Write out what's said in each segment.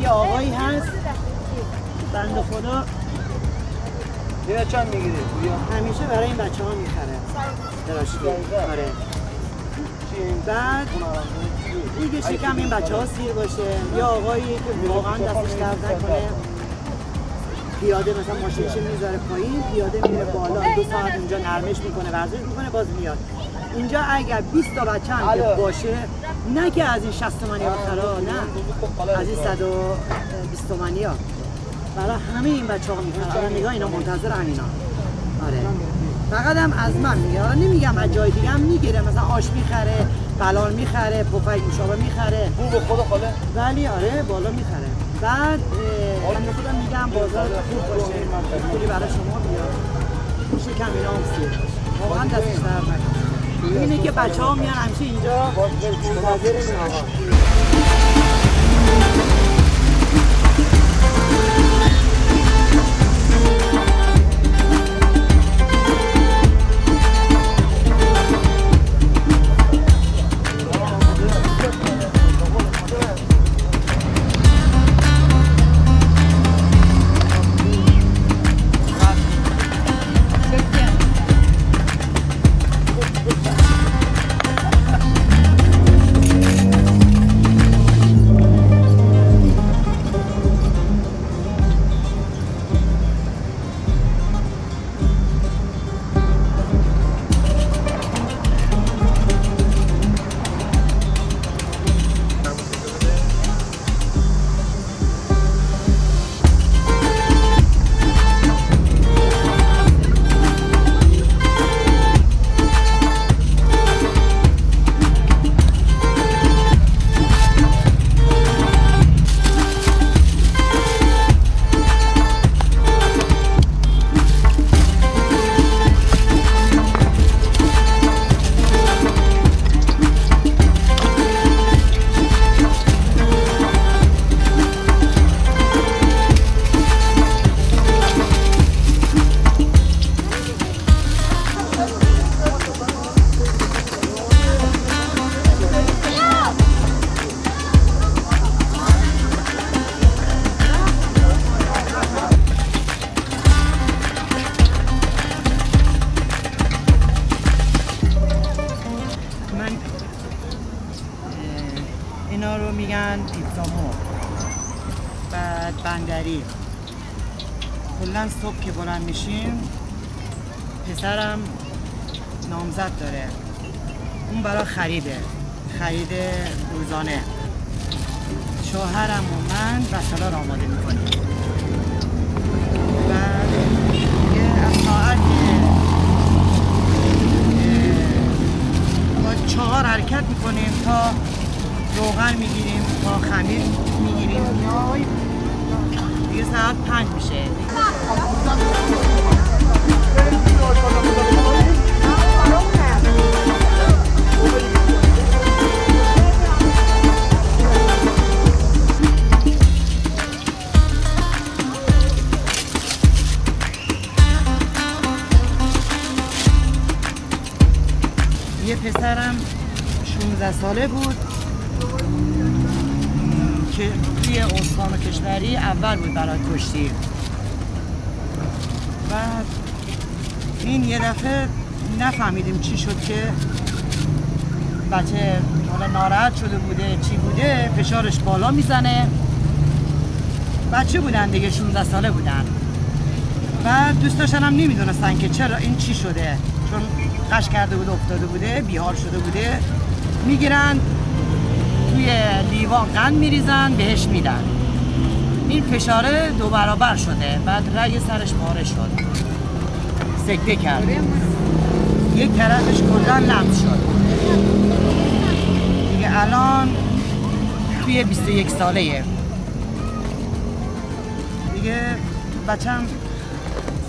یه آقایی هست بنده خدا دیگه چند میگیره؟ همیشه برای این بچه ها میخره دراشتی آره بعد دیگه شکم این بچه ها سیر باشه یا آقایی که واقعا دستش درد نکنه پیاده مثلا ماشینش میذاره پایین پیاده میره بالا 2 ساعت اونجا نرمش میکنه ورزش میکنه باز میاد اینجا اگر 20 تا بچه هم که باشه نه که از این 60 تومانی ها بخرا نه از این 120 تومانی ها برای همه این بچه ها میخرن نگاه اینا منتظر همینا آره فقط هم از من میگه نمیگم از جای دیگه هم میگیره مثلا آش میخره بلال میخره پفک مشابه میخره اون به خود خاله ولی آره بالا میخره بعد من خودم میگم بازار خوب باشه پولی برای شما بیاد میشه کم اینا هم سیر باشه واقعا دستش درد نکنه اینه که بچه ها میان همیشه اینجا منتظر این آقا اینا رو میگن پیتزا مرغ بعد بندری کلا صبح که بلند میشیم پسرم نامزد داره اون برای خریده خرید روزانه. شوهرم و من وسایل رو آماده میکنیم. بعد از ساعت با 4 حرکت میکنیم تا روغن میگیریم، تا خمیر میگیریم، دیگه ساعت 5 میشه. یه پسرم 16 ساله بود که توی استان کشوری اول بود برای کشتی. بعد این یه دفعه نفهمیدیم چی شد که بچه حالا ناراحت شده بوده چی بوده، فشارش بالا میزنه. بچه بودن دیگه، 16 ساله بودن. بعد دوستاشون هم نمیدونستن که چرا این چی شده، چون قش کرده بود افتاده بوده، بیحال شده بوده. میگیرن توی لیوان قند میریزن بهش میدن. این فشاره 2 برابر شده. بعد رگ سرش پاره شد، سکته کرد، یک طرفش کلا لمس شد. دیگه الان توی 21 ساله دیگه. بچم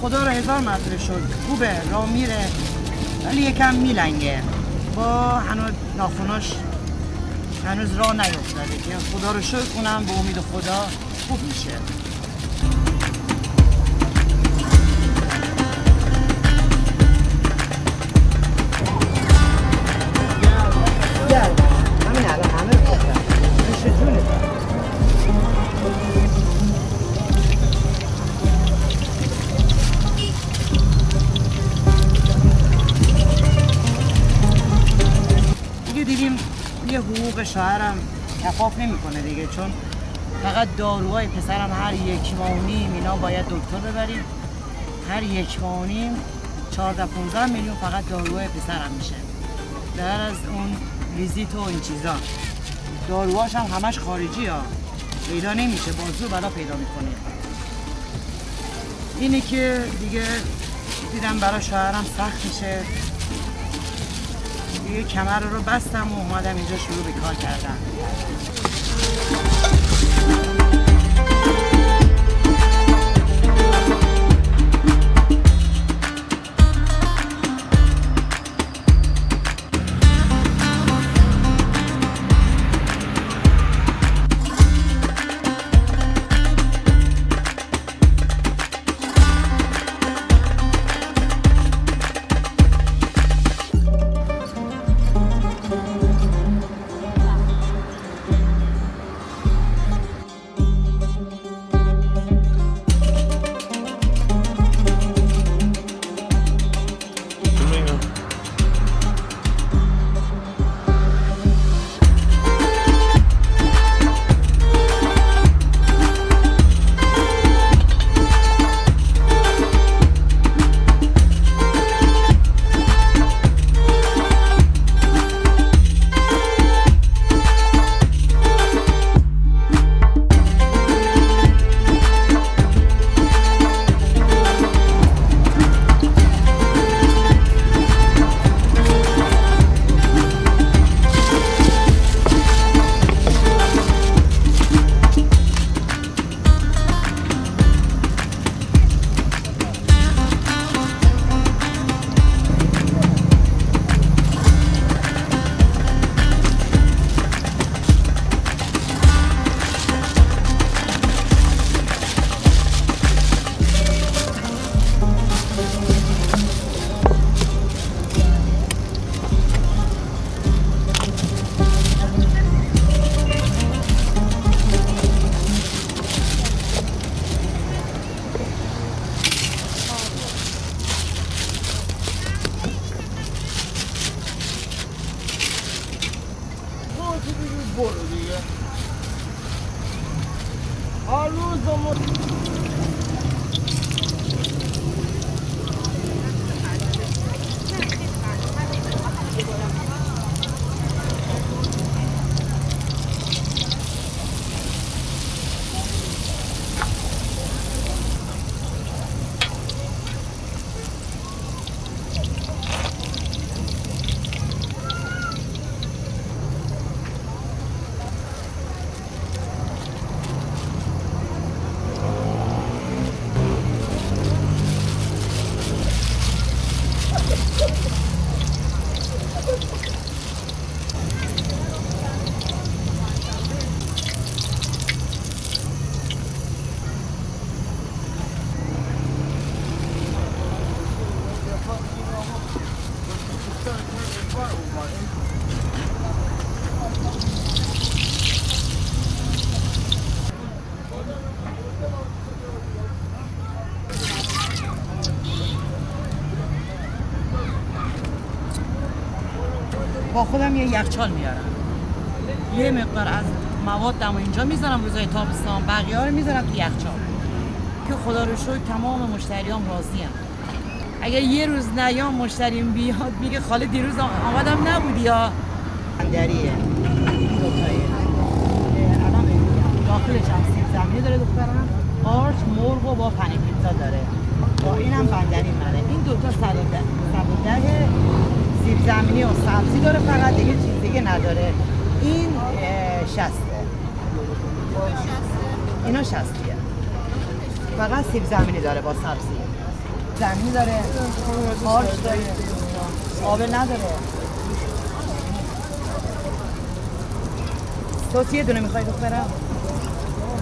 خدا رو هزار مرتبه شد، خوبه، راه میره، ولی یکم میلنگه، با هنوز ناخوناش هنوز راه نیفتاده که خدا رو شکر کنم، به امید خدا خوب میشه. همین الان همه بخورم میشه جونه. دیدیم یه حقوق شوهرم کفاف نمیکنه دیگه، چون فقط داروهای پسرم هر 1 ماه و نیم اینا باید دکتر ببریم. هر 1 ماه و نیم 14-15 میلیون فقط داروهای پسرم میشه، در از اون ویزیت و این چیزا. داروهاش هم همش خارجی ها، پیدا نمیشه، بازو بلا پیدا میکنه. اینی که دیگه دیدم برای شوهرم سخت میشه، دیگه کمر رو بستم و اومدم اینجا شروع به کار کردم. برو دیگه. هر روز با خودم یه یخچال میارم، یه مقدار از موادم اینجا میذارم روزای تابستان، بقیه ها رو میذارم تو یخچال که خدا رو شکر تمام مشتریام راضی‌ام. اگر یه روز نیام مشتریم بیاد میگه خاله دیروز آمدم نبودی یا بندریه الان داخلش هم سیب زمینی داره دخترم، قارچ مرغ و با پنیر پیتزا داره. اینم بندری منه. این دوتا 110 سیب زمینی و سبزی داره، فقط دیگه چیز دیگه نداره. این 60. اینا 60. فقط سیب زمینی داره با سبزی. زمینی داره، قارچ داره، آبه نداره. توست یه دونه میخوای دخترم؟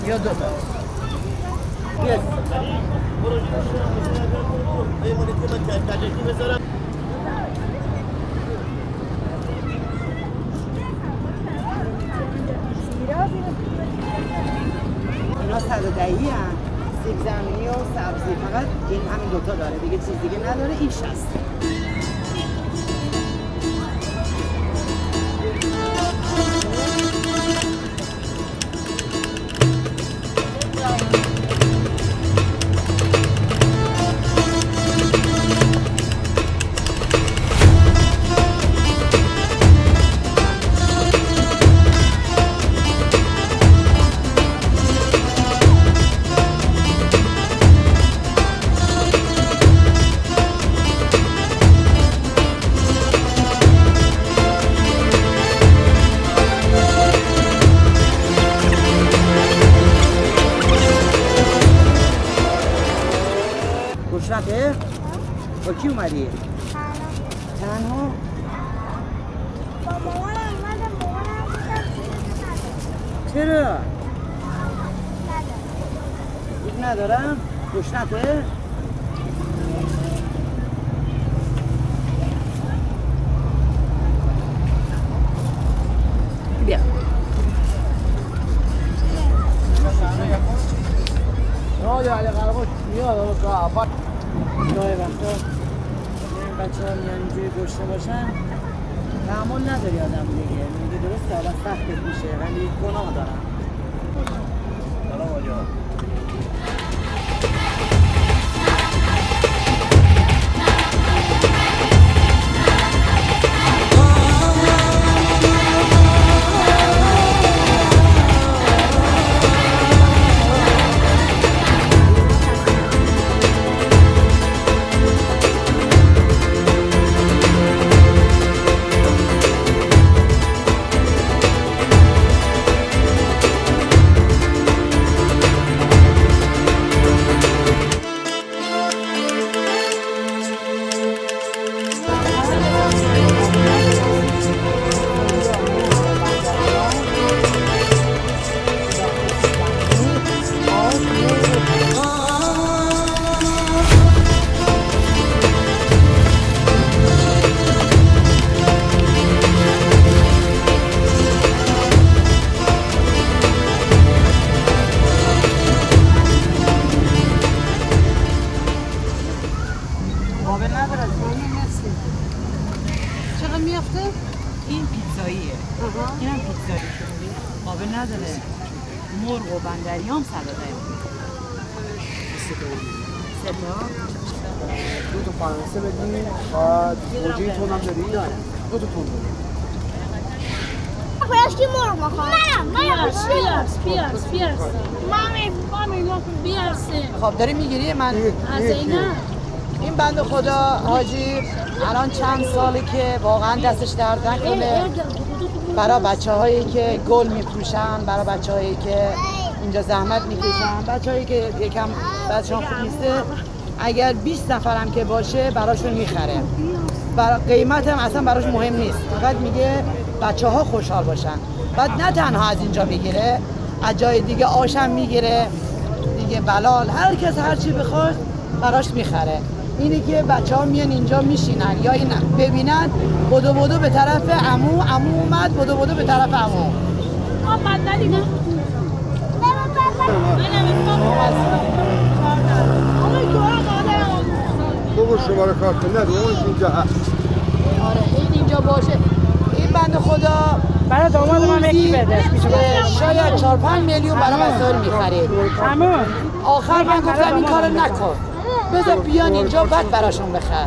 یا دو تا؟ اینا 110 هن، سیب زمینی و سبزی، فقط این همین دوتا داره، دیگه چیز دیگه نداره. این 60. گشنته؟ با کی اومدی؟ تنها؟ با مامانم اومدم، مامانم گفتم چرا؟ دید ندارم؟ گشنته؟ بیا نه یا علی قرقاش میاد اون تو آفات گاهی وقتا این بچه ها میان اینجوری گشته باشن تحمل نداری آدم دیگه، میگه درسته حالا سختت میشه ولی گناه دارم. سلام آجا. چقدر میافته؟ این پیتزاییه. اینم پیتزایی. قابل نداره. مرغ و بندریام 110. سه تا؟ دو تا فرانسه بدین و گوجه تون هم داری؟ دو تا تون داری. Başka mor mu? Pierce. Mami, Pierce. خب داری میگیری من از اینا این بند خدا حاجی الان چند ساله که واقعا دستش درد نکنه برای بچه هایی که گل میفروشن، برای بچه هایی که اینجا زحمت میکشن، بچه هایی که یکم بچه خوب نیسته، اگر 20 نفرم که باشه براشون میخره. برای قیمت هم اصلا براش مهم نیست، فقط میگه بچه ها خوشحال باشن. بعد نه تنها از اینجا میگیره، از جای دیگه آشم میگیره دیگه، بلال هر کس هر چی بخواد براش میخره. اینه که بچه‌ها میان اینجا میشینن یا این ببینن بدو به طرف عمو اومد بدو به طرف عمو. بگو شماره کارت نه اون اینجا هست. آره این اینجا باشه. این بنده خدا برای داماد من یکی بده. شاید 4-5 میلیون برای وسایل میخرید. عمو آخر من گفتم این کارو نکن. بذار بیان اینجا بعد براشون بخر.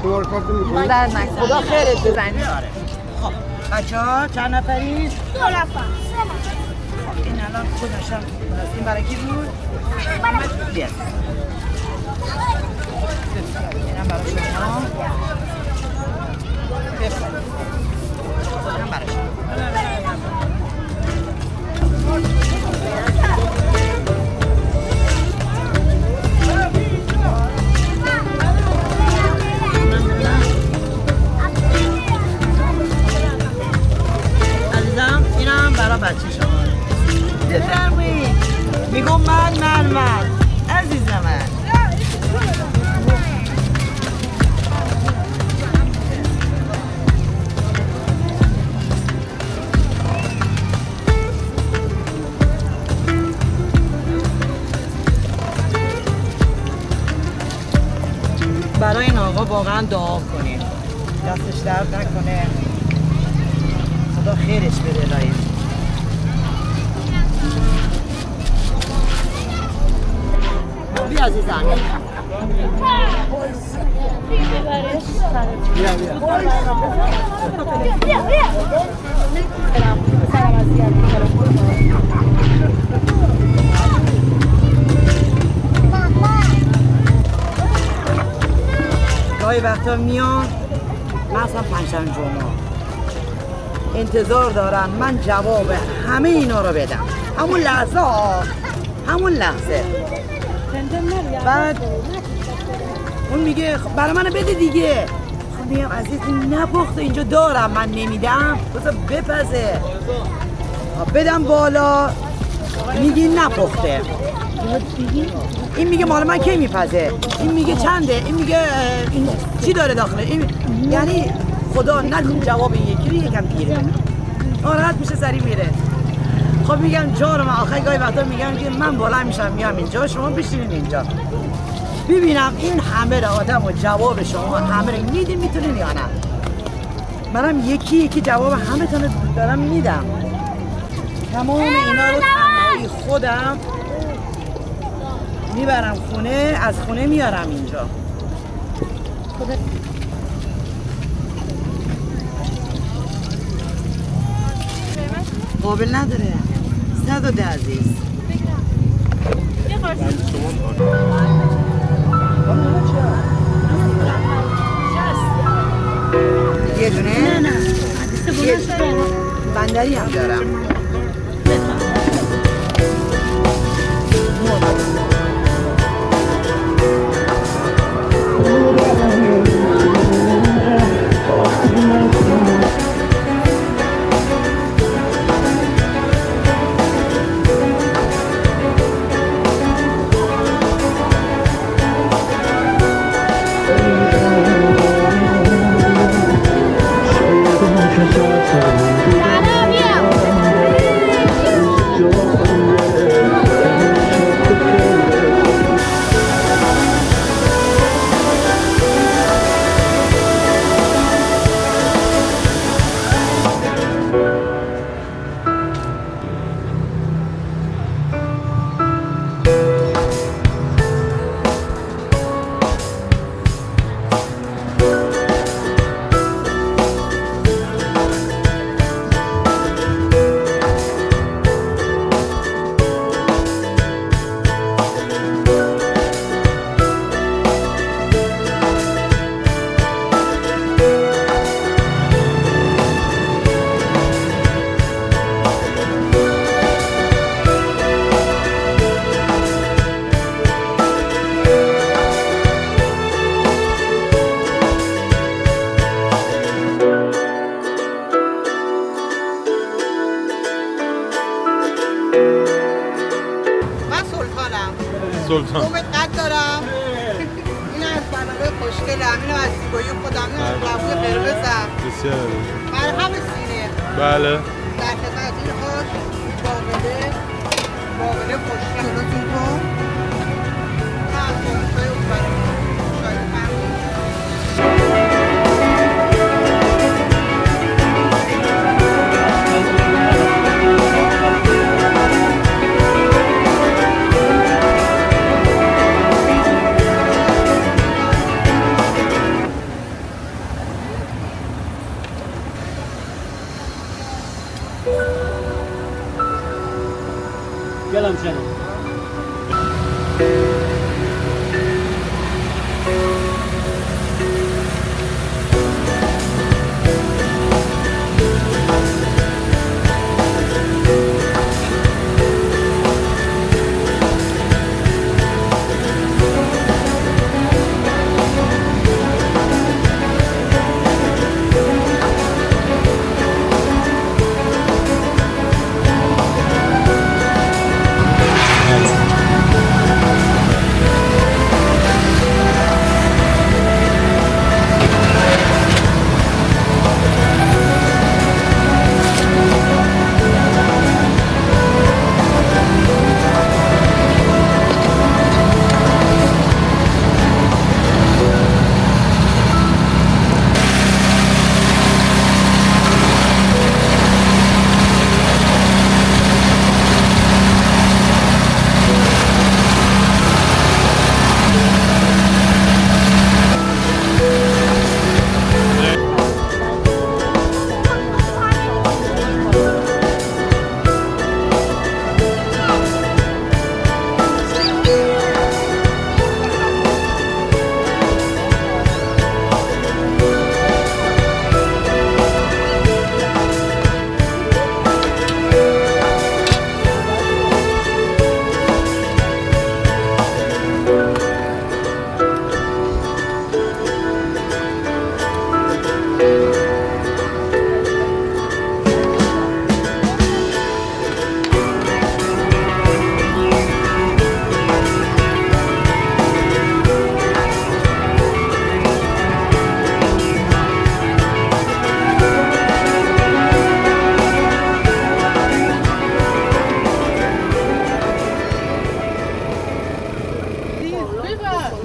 شماره کارت می‌خوای؟ در نکن. خدا خیرت بزنی. خب بچه‌ها چند نفری؟ 2 نفر 3 نفر. این الان خودشم این برای کی بود؟ بیا. اینم برای شما. بفرمایید. اینم برای شما. عزیزم اینم برای بچه شما. بفرمایید. میگم من عزیز من. برای این آقا واقعا دعا کنید دستش درد نکنه خدا خیرش بده لایه بیا عزیزم گاهی وقتا میان مثلا پنجشنبه جمعه انتظار دارن من جواب همه اینا رو بدم همون لحظه بعد اون میگه برای من بده دیگه خب میگم عزیز این نپخته اینجا دارم من نمیدم بذار بپزه بدم بالا میگی نپخته این میگه مال من کی میپزه این میگه چنده این میگه این چی داره داخله این یعنی خدا نکن جواب این یکی رو یکم دیگه ناراحت میشه سری میره خب میگم جانم آخه گاهی وقتا میگم که من بالا میشم میام اینجا شما بشینین اینجا ببینم این همه رو آدم و جواب شما همه رو میدین میتونین یا نه منم یکی جواب همه تانو دارم میدم تمام اینا رو تنهایی خودم میبرم خونه از خونه میارم اینجا قابل نداره 110 عزیز یه دونه؟ نه بندری هم دارم سلطان قد دارم این از برنامه کبوی قرمزم بسیار برای همه سینه بله در خدمت این آش باقله خوشگل جلوتون کن هم جلوتای اون برای شاید فرمون گلم شنم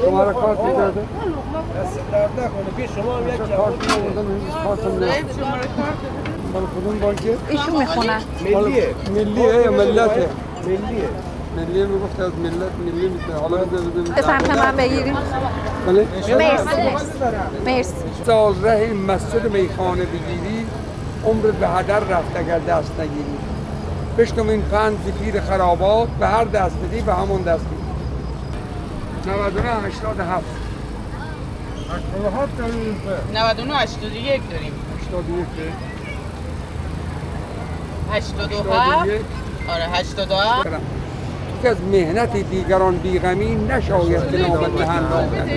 شما کارت می‌داده؟ دست درد نکنه بیا شما هم یک جواب کارت می‌دادم امروز کارتم نه. مال کدوم بانکه؟ ایشون میخونن ملیه ملیه یا ملته؟ ملیه ملیه میگفت از ملت ملی میشه. حالا بده ثبت من بگیریم بله؟ مرسی سازره مسجد میخانه بگیری عمر به هدر رفت اگر دست نگیری. بشنو این پند پیر خرابات به هر دست بدی به همون دست بدی. 99 87 87 داریم 99 81 داریم 82 آره 82 که از مهنت دیگران بیغمی نشاید که نامت دهن آورد.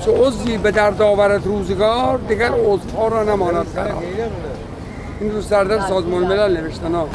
چه عضوی به درد آورد روزگار دیگر عضوها را نماند قرار. این رو سردر سازمان ملل نوشتن ها.